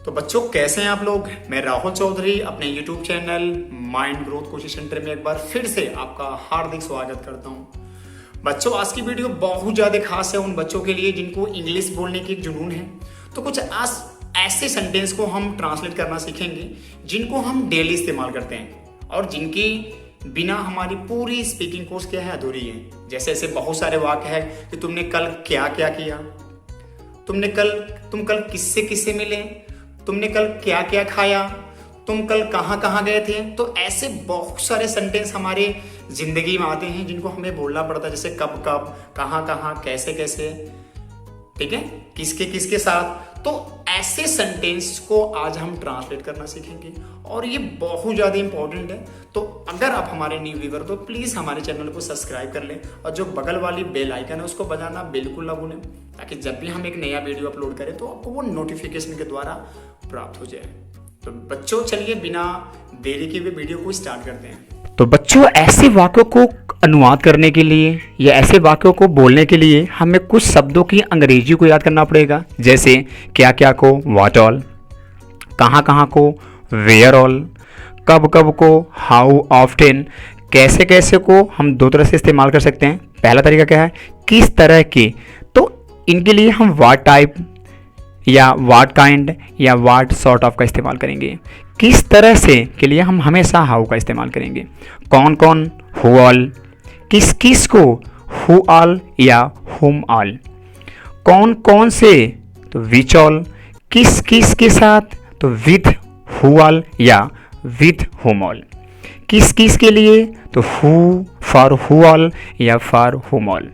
तो बच्चों कैसे हैं आप लोग। मैं राहुल चौधरी अपने YouTube channel mind growth coaching centre में एक बार फिर से आपका हार्दिक स्वागत करता हूं। बच्चों आज की वीडियो बहुत ज़्यादा खास है उन बच्चों के लिए जिनको इंग्लिश बोलने की एक जुनून है। तो कुछ आज ऐसे सेंटेंस को हम ट्रांसलेट करना सीखेंगे जिनको हम डेली इस्तेमाल करते हैं और जिनकी बिना हमारी पूरी स्पीकिंग कोर्स क्या है अधूरी है। जैसे ऐसे बहुत सारे वाक्य है कि तुमने कल क्या क्या किया, तुम कल किससे किससे मिले, तुमने कल क्या क्या खाया, तुम कल कहाँ कहाँ गए थे। तो ऐसे बहुत सारे सेंटेंस हमारे जिंदगी में आते हैं जिनको हमें बोलना पड़ता है, जैसे कब कब, कहाँ कहाँ, कैसे कैसे, ठीक है, किसके किसके साथ। तो ऐसे सेंटेंस को आज हम ट्रांसलेट करना सीखेंगे और ये बहुत ज़्यादा इंपॉर्टेंट है। तो अगर आप हमारे न्यू व्यूअर तो प्लीज़ हमारे चैनल को सब्सक्राइब कर लें और जो बगल वाली बेल आइकन है उसको बजाना बिल्कुल ना भूलें, ताकि जब भी हम एक नया वीडियो अपलोड करें तो आपको वो नोटिफिकेशन के द्वारा प्राप्त हो जाए। तो बच्चों चलिए बिना देरी के हुए वीडियो को स्टार्ट करते हैं। तो बच्चों ऐसे वाक्यों को अनुवाद करने के लिए या ऐसे वाक्यों को बोलने के लिए हमें कुछ शब्दों की अंग्रेजी को याद करना पड़ेगा। जैसे क्या क्या को व्हाट ऑल, कहाँ कहाँ को वेयर ऑल, कब कब को हाउ ऑफ्टेन, कैसे कैसे को हम दो तरह से इस्तेमाल कर सकते हैं। पहला तरीका क्या है, किस तरह के, तो इनके लिए हम व्हाट टाइप या व्हाट काइंड या व्हाट सॉर्ट ऑफ का इस्तेमाल करेंगे। किस तरह से के लिए हम हमेशा हाउ का इस्तेमाल करेंगे। कौन कौन, हु ऑल, किस किस को, हु ऑल या हुम ऑल। कौन कौन से, तो विच ऑल, किस किस के साथ, तो विथ हु ऑल या विथ हुम ऑल। किस किस के लिए, तो हु फॉर हु ऑल या फॉर हुम ऑल।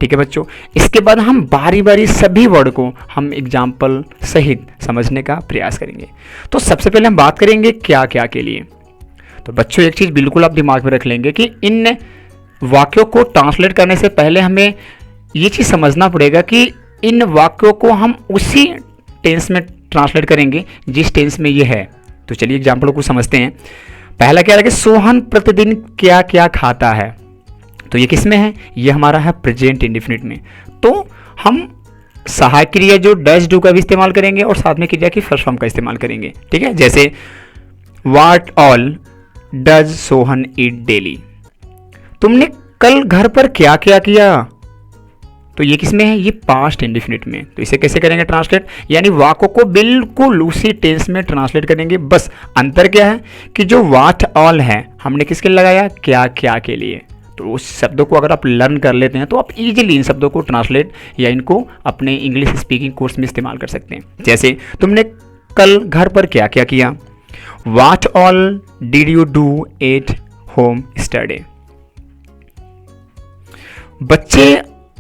ठीक है बच्चों, इसके बाद हम बारी बारी सभी वर्ड को हम एग्जाम्पल सहित समझने का प्रयास करेंगे। तो सबसे पहले हम बात करेंगे क्या क्या के लिए। तो बच्चों एक चीज़ बिल्कुल आप दिमाग में रख लेंगे कि इन वाक्यों को ट्रांसलेट करने से पहले हमें ये चीज़ समझना पड़ेगा कि इन वाक्यों को हम उसी टेंस में ट्रांसलेट करेंगे जिस टेंस में ये है। तो चलिए एग्जाम्पल को समझते हैं। पहला क्या है कि सोहन प्रतिदिन क्या क्या खाता है। तो ये किस में है, ये हमारा है प्रेजेंट इंडेफिनिट में। तो हम सहायक क्रिया जो डज डू का भी इस्तेमाल करेंगे और साथ में क्रिया की फर्स्ट फॉर्म का इस्तेमाल करेंगे। ठीक है, जैसे what all does Sohan eat daily. तुमने कल घर पर क्या क्या किया, तो ये किस में है, ये पास्ट इंडेफिनिट में। तो इसे कैसे करेंगे ट्रांसलेट, यानी वाक्यों को बिल्कुल उसी टेंस में ट्रांसलेट करेंगे। बस अंतर क्या है कि जो व्हाट ऑल है हमने किसके लिए लगाया, क्या क्या के लिए। तो उस शब्दों को अगर आप लर्न कर लेते हैं तो आप इजीली इन शब्दों को ट्रांसलेट या इनको अपने इंग्लिश स्पीकिंग कोर्स में इस्तेमाल कर सकते हैं। जैसे तुमने कल घर पर क्या क्या किया, what all did you do at home study. बच्चे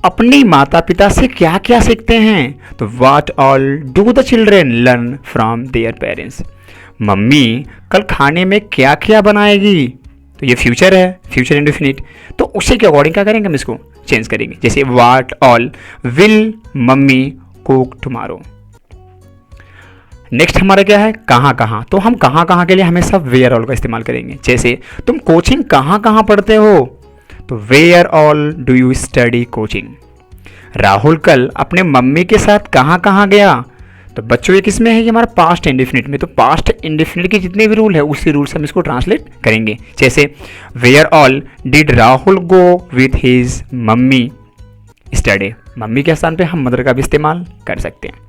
अपने माता पिता से क्या क्या सीखते हैं, तो what all do the children learn from their parents. Mummy कल खाने में क्या क्या बनाएगी, तो ये फ्यूचर है, फ्यूचर इंडेफिनिट। तो उसी के अकॉर्डिंग क्या करेंगे, हम इसको चेंज करेंगे। जैसे what all will mummy cook tomorrow. Next हमारा क्या है, कहाँ कहाँ। तो हम कहाँ कहाँ के लिए हमेशा वेयर ऑल का इस्तेमाल करेंगे। जैसे तुम कोचिंग कहाँ कहाँ पढ़ते हो, तो where all do you study coaching. Rahul कल अपने मम्मी के साथ कहाँ कहाँ गया। तो बच्चों ये किस में है, ये हमारा पास्ट इंडेफिनिट में। तो पास्ट इंडेफिनिट के जितने भी रूल है उसी रूल से हम इसको ट्रांसलेट करेंगे। जैसे where all did Rahul go with his mummy study. Mummy के स्थान पे हम मदर का भी इस्तेमाल कर सकते हैं।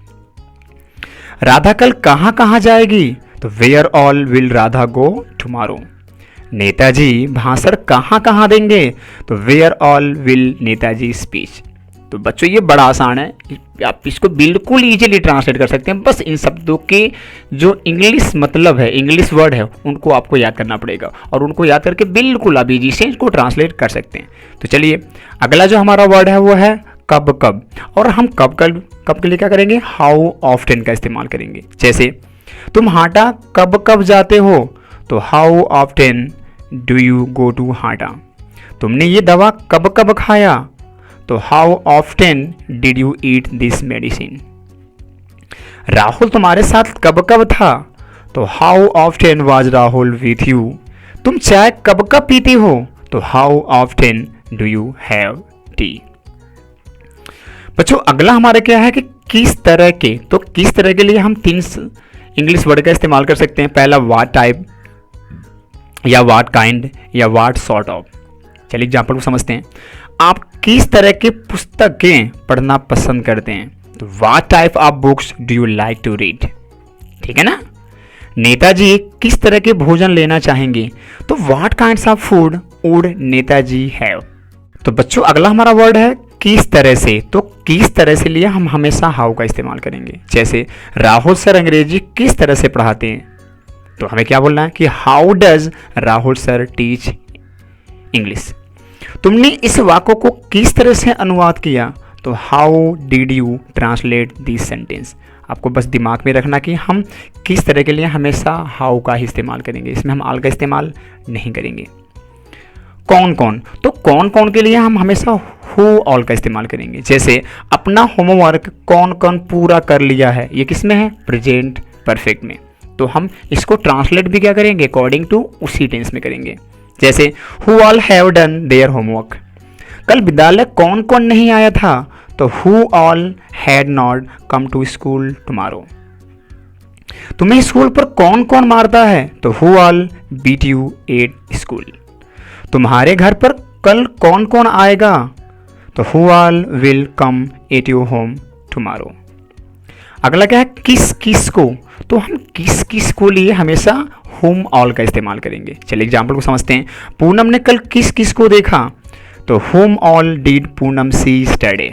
राधा कल कहाँ कहाँ जाएगी, तो where all will Radha go tomorrow. नेताजी भाषण कहाँ कहाँ देंगे, तो where all will netaji speech. तो बच्चों ये बड़ा आसान है, आप इसको बिल्कुल इजीली ट्रांसलेट कर सकते हैं। बस इन शब्दों के जो इंग्लिश मतलब है, इंग्लिश वर्ड है, उनको आपको याद करना पड़ेगा और उनको याद करके बिल्कुल आप इजी से इसको ट्रांसलेट कर सकते हैं। तो चलिए अगला जो हमारा वर्ड है वो है कब कब। और हम कब के लिए क्या करेंगे, हाउ ऑफ्टेन का इस्तेमाल करेंगे। जैसे तुम हाटा कब कब जाते हो, तो how often do you go to Hata. तुमने ये दवा कब कब खाया, तो how often did you eat this medicine. Rahul तुम्हारे साथ कब कब था, तो how often was Rahul with you. तुम चाय कब कब पीते हो, तो how often do you have tea. बच्चों अगला हमारा क्या है कि किस तरह के, तो किस तरह के लिए हम 3 इंग्लिश वर्ड का इस्तेमाल कर सकते हैं। पहला व्हाट टाइप, या व्हाट काइंड, या व्हाट सॉर्ट ऑफ। चलिए एग्जाम्पल को समझते हैं। आप किस तरह की पुस्तकें पढ़ना पसंद करते हैं, तो what type of books do you like to read, ठीक है ना। नेताजी किस तरह के भोजन लेना चाहेंगे, तो what kinds of food would Netaji have. तो बच्चों अगला हमारा वर्ड है किस तरह से, तो किस तरह से लिए हम हमेशा हाउ का इस्तेमाल करेंगे। जैसे राहुल सर अंग्रेजी किस तरह से पढ़ाते हैं, तो हमें क्या बोलना है कि how does Rahul sir teach English. तुमने इस वाक्य को किस तरह से अनुवाद किया, तो how did you translate this sentence. आपको बस दिमाग में रखना कि हम किस तरह के लिए हमेशा हाउ का ही इस्तेमाल करेंगे, इसमें हम आल का इस्तेमाल नहीं करेंगे। कौन कौन, तो कौन कौन के लिए हम हमेशा हु ऑल का इस्तेमाल करेंगे। जैसे अपना होमवर्क कौन कौन पूरा कर लिया है, ये किस में है, प्रेजेंट परफेक्ट में। तो हम इसको ट्रांसलेट भी क्या करेंगे, अकॉर्डिंग टू उसी टेंस में करेंगे। जैसे who all have done their homework. कल विद्यालय कौन कौन नहीं आया था, तो who all had not come to school tomorrow. तुम्हें स्कूल पर कौन कौन मारता है, तो who all beat you at school. तुम्हारे घर पर कल कौन कौन आएगा, तो who all will come at your home tomorrow. अगला क्या है किस किस को, तो हम किस किस को लिए हमेशा हुम ऑल का इस्तेमाल करेंगे। चलिए एग्जाम्पल को समझते हैं। पूनम ने कल किस किस को देखा, तो whom all did Poonam see study.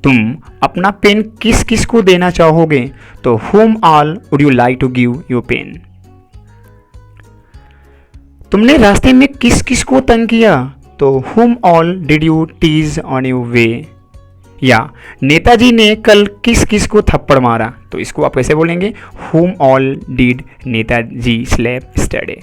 तुम अपना पेन किस किस को देना चाहोगे, तो whom all would you like to give your pen. तुमने रास्ते में किस किस को तंग किया, तो whom all did you tease on your way. या नेताजी ने कल किस किस को थप्पड़ मारा, तो इसको आप कैसे बोलेंगे, whom all did netaji slap study.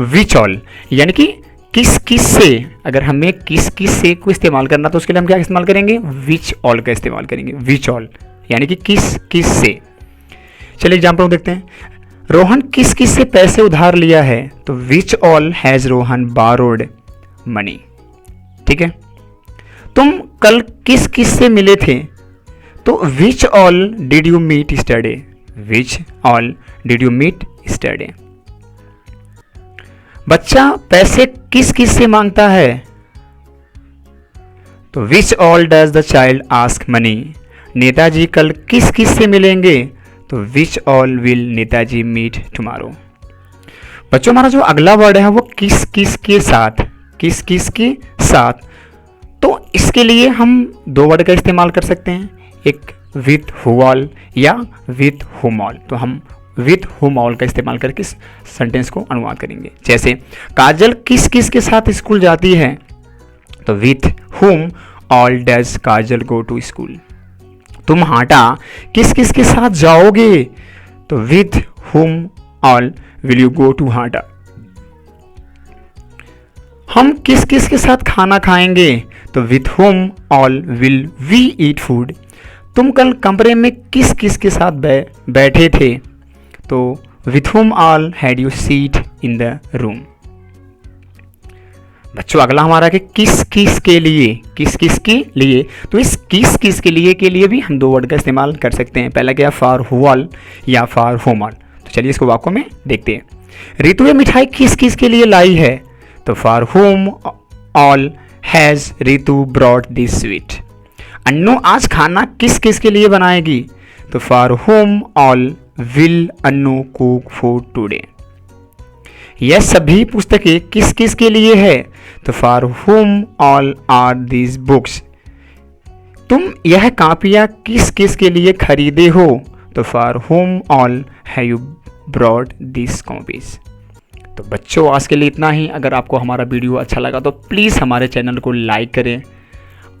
Which all, यानी कि किस किस से, अगर हमें किस किस से को इस्तेमाल करना तो उसके लिए हम क्या इस्तेमाल करेंगे, विच ऑल का इस्तेमाल करेंगे। विच ऑल यानी कि किस किस से। चलिए एग्जाम्पल देखते हैं। रोहन किस किस से पैसे उधार लिया है, तो which all has Rohan borrowed money. ठीक है। तुम कल किस किस से मिले थे, तो which all did you meet study. Which all did you meet study. बच्चा पैसे किस किस से मांगता है, तो which all does the child ask money. नेताजी कल किस किस से मिलेंगे, तो which all will netaji meet tomorrow. बच्चों हमारा जो अगला वर्ड है वो किस किस के साथ, किस किस के साथ। तो इसके लिए हम 2 वर्ड का इस्तेमाल कर सकते हैं, एक विथ हु ऑल या विथ हुम ऑल। तो हम विथ हुम ऑल का इस्तेमाल करके इस सेंटेंस को अनुवाद करेंगे। जैसे काजल किस किस के साथ स्कूल जाती है, तो with whom all does Kajal go to school. तुम हाटा किस किस के साथ जाओगे, तो with whom all will you go to Hata. हम किस किस के साथ खाना खाएंगे, तो with whom all will we eat food. तुम कल कमरे में किस किस के साथ बैठे थे, तो with whom all had you seat in the room. बच्चों अगला हमारा कि किस किस के लिए, किस किस के लिए। तो इस किस किस के लिए भी हम 2 वर्ड का इस्तेमाल कर सकते हैं। पहला क्या, फॉर हु ऑल या फॉर हुम ऑल। तो चलिए इसको वाक्यों में देखते हैं। रितु ये मिठाई किस किस के लिए लाई है, तो फॉर हुम all has Ritu brought this sweet. Annu आज खाना किस किस के लिए बनाएगी, तो फॉर हुम all will Annu cook food today. यह सभी पुस्तकें किस किस के लिए है, तो फॉर हुम ऑल आर दीज बुक्स। तुम यह कापियाँ किस किस के लिए खरीदे हो, तो फॉर हुम all have you brought this copies. तो बच्चों आज के लिए इतना ही। अगर आपको हमारा वीडियो अच्छा लगा तो प्लीज़ हमारे चैनल को लाइक करें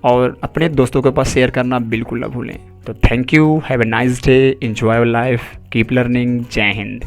और अपने दोस्तों के पास शेयर करना बिल्कुल ना भूलें। तो thank you, have a nice day, enjoy your life, keep learning, जय हिंद।